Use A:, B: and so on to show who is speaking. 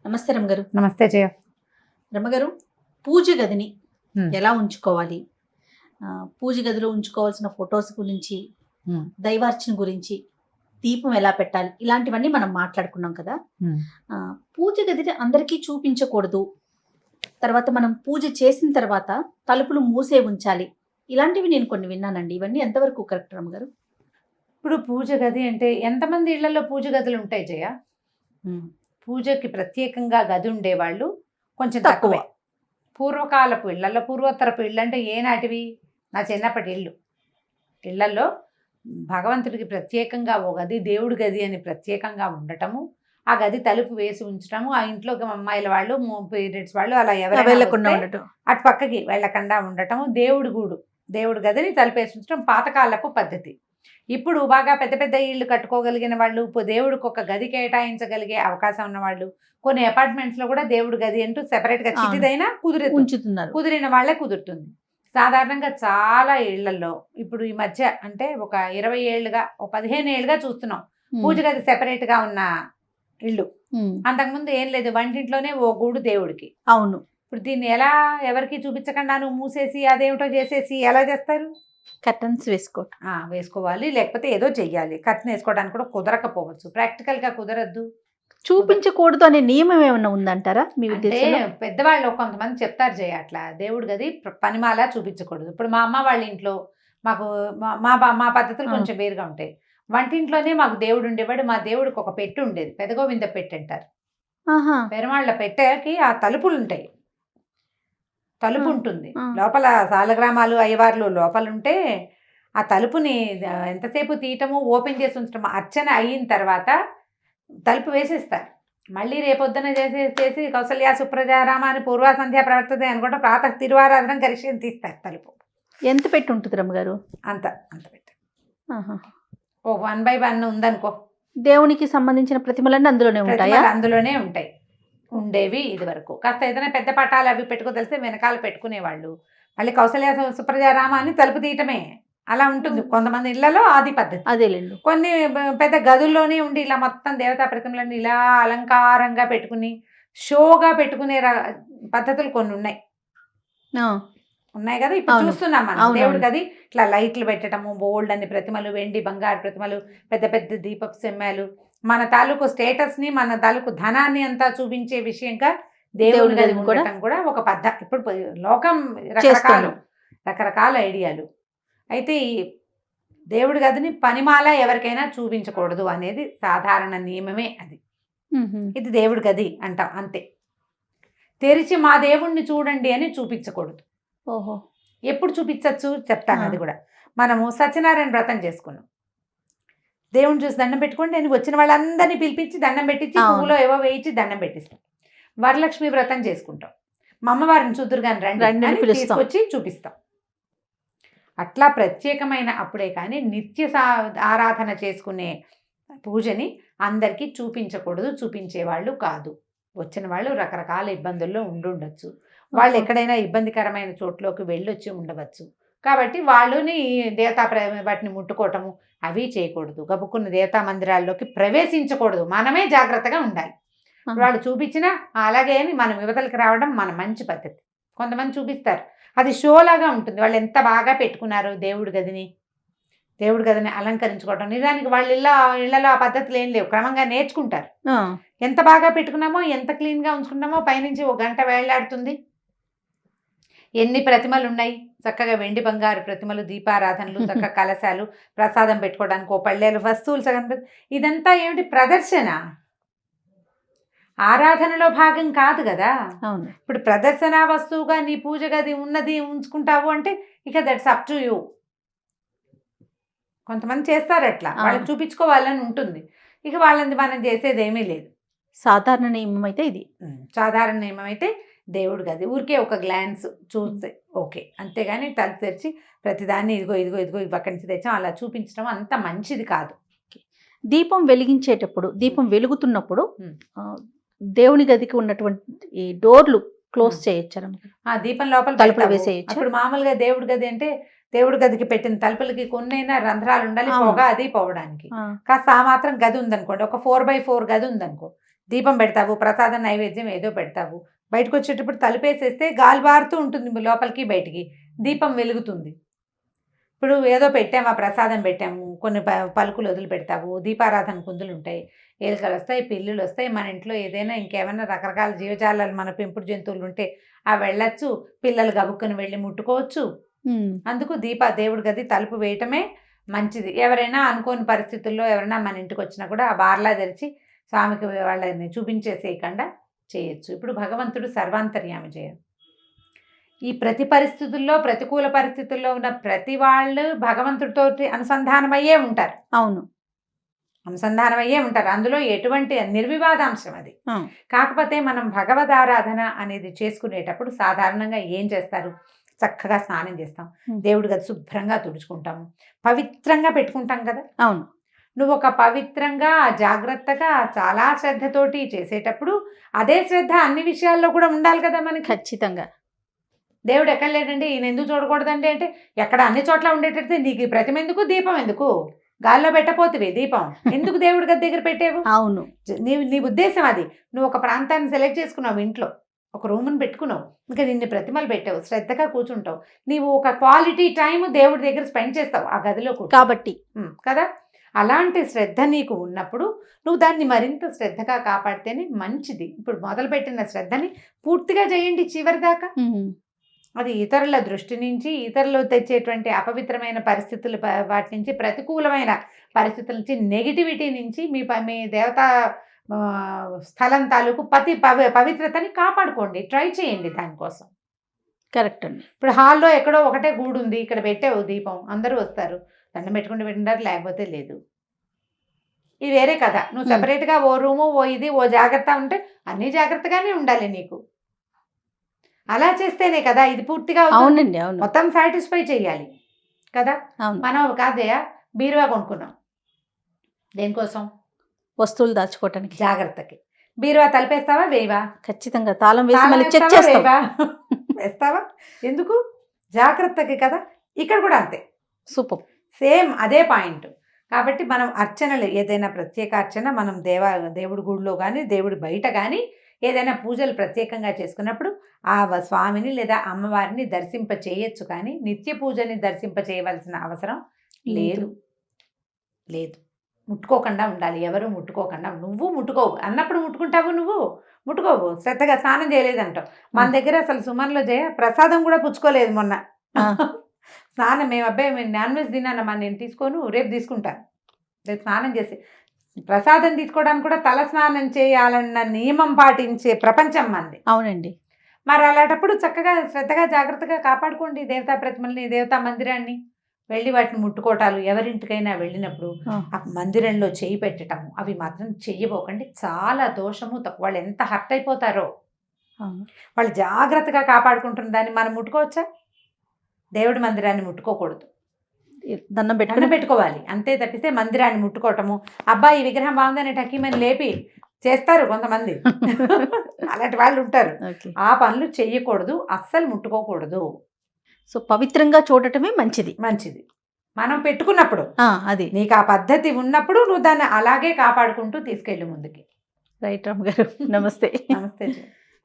A: నమస్తే రమ్మగారు.
B: నమస్తే జయ.
A: రమ్మగారు, పూజ గదిని
B: హ్మ్.
A: ఎలా ఉంచుకోవాలి? పూజ గదిలో ఉంచుకోవాల్సిన ఫొటోస్ గురించి, దైవార్చన గురించి, దీపం ఎలా పెట్టాలి, ఇలాంటివన్నీ మనం మాట్లాడుకున్నాం కదా. పూజ గదిని అందరికీ చూపించకూడదు, తర్వాత మనం పూజ చేసిన తర్వాత తలుపులు మూసే ఉంచాలి, ఇలాంటివి నేను కొన్ని విన్నానండి. ఇవన్నీ ఎంతవరకు కరెక్ట్ రమ్మగారు?
B: ఇప్పుడు పూజ గది అంటే ఎంతమంది ఇళ్లలో పూజ గదులు ఉంటాయి జయ? పూజకి ప్రత్యేకంగా గది ఉండేవాళ్ళు కొంచెం తక్కువే. పూర్వకాలపు ఇళ్లలో, పూర్వోత్తరపు ఇళ్ళు అంటే ఏనాటివి? నా చిన్నప్పటి ఇళ్లలో భగవంతుడికి ప్రత్యేకంగా ఓ గది, దేవుడి గది అని ప్రత్యేకంగా ఉండటము, ఆ గది తలుపు వేసి ఉంచటము, ఆ ఇంట్లోకి అమ్మాయిల వాళ్ళు, పీరియడ్స్ వాళ్ళు అలా ఎవరైనా అటు పక్కకి వెళ్ళకుండా ఉండటము, దేవుడి గదిని తలుపేసి ఉంచడం పాతకాలపు పద్ధతి. ఇప్పుడు బాగా పెద్ద పెద్ద ఇళ్ళు కట్టుకోగలిగిన వాళ్ళు, దేవుడికి ఒక గది కేటాయించగలిగే అవకాశం ఉన్నవాళ్ళు, కొన్ని అపార్ట్మెంట్స్లో కూడా దేవుడి గది అంటూ సెపరేట్గా చిటిదైనా ఉంచుతున్నారు. కుదిరిన వాళ్ళే కుదురుతుంది. సాధారణంగా చాలా ఇళ్లలో ఇప్పుడు ఈ మధ్య అంటే ఒక 20 ఏళ్ళుగా, ఒక 15 ఏళ్ళుగా చూస్తున్నాం పూజ గది సెపరేట్గా ఉన్న ఇళ్ళు. అంతకుముందు ఏం లేదు, వంటింట్లోనే ఓ గూడు దేవుడికి.
A: అవును.
B: ఇప్పుడు దీన్ని ఎలా ఎవరికి చూపించకుండా నువ్వు మూసేసి అదేమిటో చేసేసి ఎలా చేస్తారు?
A: కర్టన్స్
B: వేసుకోవాలి, లేకపోతే ఏదో చెయ్యాలి. కర్టన్ వేసుకోవడానికి కూడా కుదరకపోవచ్చు, ప్రాక్టికల్గా కుదరద్దు.
A: చూపించకూడదు అనే నియమం ఏమన్నా ఉందంటారా మీ ఉద్దేశంలో?
B: పెద్దవాళ్ళు కొంతమంది చెప్తారు జయ, అట్లా దేవుడి గది పనిమాలా చూపించకూడదు. ఇప్పుడు మా అమ్మ వాళ్ళ ఇంట్లో మాకు మా పద్ధతులు కొంచెం వేరుగా ఉంటాయి. వంటింట్లోనే మాకు దేవుడు ఉండేవాడు. మా దేవుడికి ఒక పెట్టు ఉండేది, పెదగోవింద పెట్టు అంటారు. పెరుమాళ్ళ పెట్టెకి ఆ తలుపులు ఉంటాయి, తలుపు ఉంటుంది లోపల. సాలగ్రామాలు అయ్యవార్లు లోపల ఉంటే ఆ తలుపుని ఎంతసేపు తీయటము, ఓపెన్ చేసి ఉంచటము, అర్చన అయిన తర్వాత తలుపు వేసేస్తారు. మళ్ళీ రేపొద్దున చేసి కౌసల్య సుప్రజారామ అని పూర్వ సంధ్య ప్రవర్తతే అనుకుంటా ప్రాతः తిరువారాధన కరిషి తీస్తారు తలుపు.
A: ఎంత పెట్టి ఉంటుంది రమ్మగారు?
B: అంత పెట్టి ఓ 1/1 ఉందనుకో.
A: దేవునికి సంబంధించిన ప్రతిమలన్నీ అందులోనే ఉంటాయి.
B: అందులోనే ఉంటాయి, ఉండేవి ఇది వరకు. కాస్త ఏదైనా పెద్ద పటాలు అవి పెట్టుకో తెలిస్తే వెనకాల పెట్టుకునేవాళ్ళు. మళ్ళీ కౌసల్య సుప్రజారామ అని తలుపు తీయటమే అలా ఉంటుంది. కొంతమంది ఇళ్లలో ఆది పద్ధతి.
A: అదేలేండి.
B: కొన్ని పెద్ద గదుల్లోనే ఉండి ఇలా మొత్తం దేవతా ప్రతిమలన్నీ ఇలా అలంకారంగా పెట్టుకుని షోగా పెట్టుకునే పద్ధతులు కొన్ని ఉన్నాయి కదా. ఇప్పుడు చూస్తున్నాం మనం దేవుడి గది ఇట్లా లైట్లు పెట్టడము, బోల్డ్ అని ప్రతిమలు, వెండి బంగారు ప్రతిమలు, పెద్ద పెద్ద దీపపు సెమ్మాలు, మన తాలూకు స్టేటస్ని, మన తాలూకు ధనాన్ని అంతా చూపించే విషయంగా దేవుడి గది ఉండటం కూడా ఒక పద్ధతి. ఇప్పుడు లోకం రకరకాల ఐడియాలు. అయితే ఈ దేవుడి గదిని పనిమాల ఎవరికైనా చూపించకూడదు అనేది సాధారణ నియమమే. అది ఇది దేవుడి గది అంటాం అంతే. తెరిచి మా దేవుణ్ణి చూడండి అని చూపించకూడదు.
A: ఓహో,
B: ఎప్పుడు చూపించచ్చు చెప్తాను. అది కూడా మనము సత్యనారాయణ వ్రతం చేసుకున్నాం. దేవుని చూసి దండం పెట్టుకోండి అని వచ్చిన వాళ్ళందరినీ పిలిపించి దండం పెట్టించి పువ్వులో ఏవో వేయించి దండం పెట్టిస్తాం. వరలక్ష్మి వ్రతం చేసుకుంటాం, మా అమ్మవారిని చూద్దురుగాని రండి అని తీసుకొచ్చి చూపిస్తాం. అట్లా ప్రత్యేకమైన అప్పుడే కానీ నిత్య ఆరాధన చేసుకునే పూజని అందరికీ చూపించకూడదు, చూపించేవాళ్ళు కాదు. వచ్చిన వాళ్ళు రకరకాల ఇబ్బందుల్లో ఉండుండొచ్చు, వాళ్ళు ఎక్కడైనా ఇబ్బందికరమైన చోట్లోకి వెళ్ళొచ్చి ఉండవచ్చు. కాబట్టి వాళ్ళని దేవతా వాటిని ముట్టుకోవటము అవి చేయకూడదు. గబుక్కున్న దేవతా మందిరాల్లోకి ప్రవేశించకూడదు. మనమే జాగ్రత్తగా ఉండాలి. వాళ్ళు చూపించినా అలాగే అని మనం యువతలకి రావడం మన మంచి పద్ధతి. కొంతమంది చూపిస్తారు, అది షోలాగా ఉంటుంది. వాళ్ళు ఎంత బాగా పెట్టుకున్నారు దేవుడి గదిని అలంకరించుకోవటం. నిజానికి వాళ్ళ ఇళ్లలో ఆ పద్ధతులు ఏం లేవు, క్రమంగా నేర్చుకుంటారు. ఎంత బాగా పెట్టుకున్నామో, ఎంత క్లీన్గా ఉంచుకున్నామో పైనుంచి ఒక గంట వేళ్లాడుతుంది. ఎన్ని ప్రతిమలు ఉన్నాయి, చక్కగా వెండి బంగారు ప్రతిమలు, దీపారాధనలు, చక్కగా కలశాలు, ప్రసాదం పెట్టుకోవడానికి ఓ పళ్ళేలు, వస్తువులు సగం. ఇదంతా ఏమిటి? ప్రదర్శన, ఆరాధనలో భాగం కాదు కదా. ఇప్పుడు ప్రదర్శన వస్తువుగా నీ పూజ గది ఉన్నది ఉంచుకుంటావు అంటే ఇక దట్స్ అప్ టు యూ. కొంతమంది చేస్తారు అట్లా, వాళ్ళకి చూపించుకోవాలని ఉంటుంది. ఇక వాళ్ళని మనం చేసేది ఏమీ లేదు.
A: సాధారణ నియమం అయితే ఇది.
B: సాధారణ నియమం అయితే దేవుడి గది ఊరికే ఒక గ్లాన్స్ చూస్తే ఓకే, అంతేగాని తలుపు తెరిచి ప్రతిదాన్ని ఇదిగో ఇక్కడి నుంచి తెచ్చాం అలా చూపించడం అంత మంచిది కాదు.
A: దీపం వెలిగించేటప్పుడు, దీపం వెలుగుతున్నప్పుడు దేవుని గదికి ఉన్నటువంటి డోర్లు క్లోజ్ చేయొచ్చు.
B: ఆ దీపం లోపల తలుపులు వేసేయచ్చు. ఇప్పుడు మామూలుగా దేవుడి గది అంటే దేవుడి గదికి పెట్టిన తలుపులకి కొన్నైనా రంధ్రాలు ఉండాలి, పొగ అది పోవడానికి. కాస్త ఆ మాత్రం గది ఉందనుకోండి, ఒక 4x4 గది ఉందనుకో, దీపం పెడతావు, ప్రసాదం నైవేద్యం ఏదో పెడతావు, బయటకు వచ్చేటప్పుడు తలుపేసేస్తే గాలి బారుతూ ఉంటుంది లోపలికి బయటికి, దీపం వెలుగుతుంది. ఇప్పుడు ఏదో పెట్టాము, ఆ ప్రసాదం పెట్టాము, కొన్ని పలుకులు వదిలి పెడతావు, దీపారాధన కుందులు ఉంటాయి, ఎలుకలు వస్తాయి, పిల్లులు వస్తాయి, మన ఇంట్లో ఏదైనా ఇంకేమైనా రకరకాల జీవజాలాలు మన పెంపుడు జంతువులు ఉంటే అవి వెళ్ళచ్చు, పిల్లలు గబుక్కుని వెళ్ళి ముట్టుకోవచ్చు. అందుకు దేవుడి గది తలుపు వేయటమే మంచిది. ఎవరైనా అనుకోని పరిస్థితుల్లో ఎవరైనా మన ఇంటికి వచ్చినా కూడా ఆ బార్లా తెరిచి స్వామికి వాళ్ళని చూపించేసేయకుండా చేయొచ్చు. ఇప్పుడు భగవంతుడు సర్వాంతర్యామి చేయడు. ఈ ప్రతి పరిస్థితుల్లో, ప్రతికూల పరిస్థితుల్లో ఉన్న ప్రతి వాళ్ళు భగవంతుడితో అనుసంధానమయ్యే ఉంటారు.
A: అవును,
B: అనుసంధానమయ్యే ఉంటారు. అందులో ఎటువంటి నిర్వివాదాంశం అది. కాకపోతే మనం భగవదారాధన అనేది చేసుకునేటప్పుడు సాధారణంగా ఏం చేస్తారు, చక్కగా స్నానం చేస్తాం, దేవుడి గది శుభ్రంగా తుడుచుకుంటాము, పవిత్రంగా పెట్టుకుంటాం కదా.
A: అవును,
B: నువ్వు ఒక పవిత్రంగా జాగ్రత్తగా చాలా శ్రద్ధతోటి చేసేటప్పుడు అదే శ్రద్ధ అన్ని విషయాల్లో కూడా ఉండాలి కదా మనకి.
A: ఖచ్చితంగా.
B: దేవుడు ఎక్కడ లేడండి, ఈయన ఎందుకు చూడకూడదండి అంటే ఎక్కడ అన్ని చోట్ల ఉండేటట్టు నీకు ప్రతిమ ఎందుకు, దీపం ఎందుకు, గాల్లో పెట్టపోతువి దీపం ఎందుకు దేవుడి గది దగ్గర పెట్టేవు.
A: అవును,
B: నీ ఉద్దేశం అది. నువ్వు ఒక ప్రాంతాన్ని సెలెక్ట్ చేసుకున్నావు, ఇంట్లో ఒక రూమ్ని పెట్టుకున్నావు, ఇంకా నిన్ను ప్రతిమలు పెట్టావు, శ్రద్ధగా కూర్చుంటావు, నీవు ఒక క్వాలిటీ టైం దేవుడి దగ్గర స్పెండ్ చేస్తావు ఆ గదిలో
A: కాబట్టి
B: కదా. అలాంటి శ్రద్ధ నీకు ఉన్నప్పుడు నువ్వు దాన్ని మరింత శ్రద్ధగా కాపాడితేనే మంచిది. ఇప్పుడు మొదలుపెట్టిన శ్రద్ధని పూర్తిగా చేయండి చివరి దాకా. అది ఇతరుల దృష్టి నుంచి, ఇతరులు తెచ్చేటువంటి అపవిత్రమైన పరిస్థితులు, వాటి నుంచి, ప్రతికూలమైన పరిస్థితుల నుంచి, నెగిటివిటీ నుంచి మీ దేవతా స్థలం తాలూకు పవిత్రతని కాపాడుకోండి, ట్రై చేయండి దానికోసం.
A: కరెక్ట్ అండి.
B: ఇప్పుడు హాల్లో ఎక్కడో ఒకటే గూడు ఉంది, ఇక్కడ పెట్టావు దీపం, అందరూ వస్తారు, దండం పెట్టుకుంటూ పెట్టినారు, లేకపోతే లేదు, ఇది వేరే కదా. నువ్వు సెపరేట్గా ఓ రూము, ఓ ఇది, ఓ జాగ్రత్త ఉంటే అన్నీ జాగ్రత్తగానే ఉండాలి నీకు. అలా చేస్తేనే కదా ఇది పూర్తిగా.
A: అవునండి, అవును,
B: మొత్తం సాటిస్ఫై చేయాలి కదా.
A: మనం
B: కాదయా బీరువా కొనుక్కున్నాం, దేనికోసం,
A: వస్తువులు దాచుకోవటానికి,
B: జాగ్రత్తకి. బీరువా తలిపేస్తావా, వేయవా?
A: ఖచ్చితంగా తాళం వేసి మళ్ళీ చెక్ చేస్తావా,
B: వేస్తావా, ఎందుకు, జాగ్రత్తకి కదా. ఇక్కడ కూడా అంతే,
A: సూపర్,
B: సేమ్ అదే పాయింట్. కాబట్టి మనం అర్చనలు, ఏదైనా ప్రత్యేక అర్చన మనం దేవుడి గుడిలో కానీ దేవుడి బయట కానీ ఏదైనా పూజలు ప్రత్యేకంగా చేసుకున్నప్పుడు ఆ స్వామిని లేదా అమ్మవారిని దర్శింప చేయొచ్చు, కానీ నిత్య పూజని దర్శింప చేయవలసిన అవసరం లేదు. ముట్టుకోకుండా ఉండాలి, ఎవరు ముట్టుకోకుండా. నువ్వు ముట్టుకోవు అన్నప్పుడు ముట్టుకుంటావు, నువ్వు ముట్టుకోవు, శ్రద్ధగా స్నానం చేయలేదంటావు. మన దగ్గర అసలు సుమన్లో ప్రసాదం కూడా పుచ్చుకోలేదు మొన్న. స్నానం మేము నాన్ వెజ్ తిన్నానమ్మా, నేను తీసుకోను, రేపు తీసుకుంటాను, రేపు స్నానం చేసి ప్రసాదం తీసుకోవడానికి కూడా తల స్నానం చేయాలన్న నియమం పాటించే ప్రపంచం మంది.
A: అవునండి.
B: మరి అలాంటప్పుడు చక్కగా శ్రద్ధగా జాగ్రత్తగా కాపాడుకోండి దేవతా ప్రతిమల్ని, దేవతా మందిరాన్ని. వెళ్ళి వాటిని ముట్టుకోవటాలు, ఎవరింటికైనా వెళ్ళినప్పుడు ఆ మందిరంలో చేయి పెట్టటము అవి మాత్రం చెయ్యబోకండి, చాలా దోషము. వాళ్ళు ఎంత హర్ట్ అయిపోతారో. వాళ్ళు జాగ్రత్తగా కాపాడుకుంటున్న దాన్ని మనం ముట్టుకోవచ్చా? దేవుడి మందిరాన్ని ముట్టుకోకూడదు,
A: దండం
B: పెట్టుకోవాలి అంతే. తప్పితే మందిరాన్ని ముట్టుకోవటము, అబ్బాయి ఈ విగ్రహం బాగుందని టకీమని లేపి చేస్తారు కొంతమంది, అలాంటి వాళ్ళు ఉంటారు. ఆ పనులు చెయ్యకూడదు, అస్సలు ముట్టుకోకూడదు.
A: సో పవిత్రంగా చూడటమే మంచిది.
B: మనం పెట్టుకున్నప్పుడు
A: అది
B: నీకు ఆ పద్ధతి ఉన్నప్పుడు నువ్వు దాన్ని అలాగే కాపాడుకుంటూ తీసుకెళ్ళి ముందుకి.
A: రైట్ రామ్ గారు, నమస్తే.
B: నమస్తే.